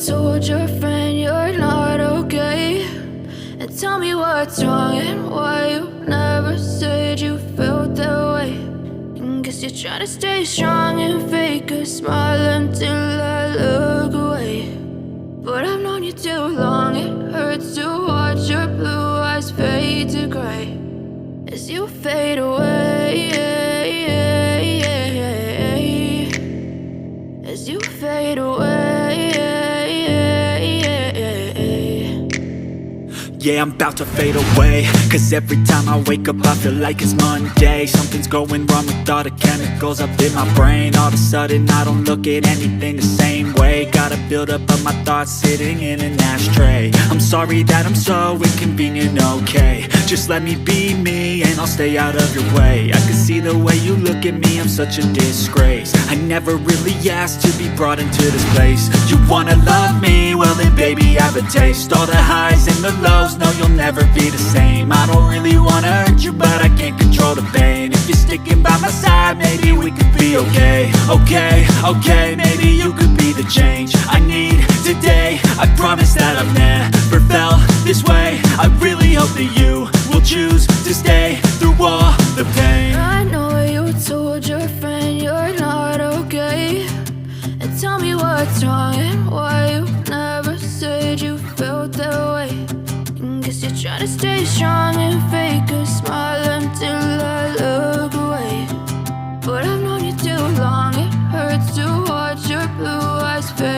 told your friend you're not okay, and tell me what's wrong and why you never said you felt that way. And guess you're trying to stay strong and fake a smile until I look away. But I've known you too long, it hurts to watch your blue eyes fade to gray as you fade away, as you fade away. Yeah, I'm about to fade away, cause every time I wake up I feel like it's Monday. Something's going wrong with all the chemicals up in my brain. All of a sudden I don't look at anything the same way. Gotta build up of my thoughts sitting in an ashtray. I'm sorry that I'm so inconvenient, okay. Just let me be me and I'll stay out of your way. I can see the way you look at me, I'm such a disgrace. I never really asked to be brought into this place. You wanna love me? Well then baby I have a taste. All the highs and the lows, no you'll never be the same. I don't really wanna hurt you but I can't control the pain. If you're sticking by my side maybe we could be okay. Okay, maybe you could be the change I need today. I promise that I've never felt this way. I really hope that you will choose to stay through all the pain. I know you told your friend you're not okay, and tell me what's wrong and why you never said you felt that way. And guess you're trying to stay strong and fake a smile until I look away. But I've known you too long, it hurts to watch your blue eyes fade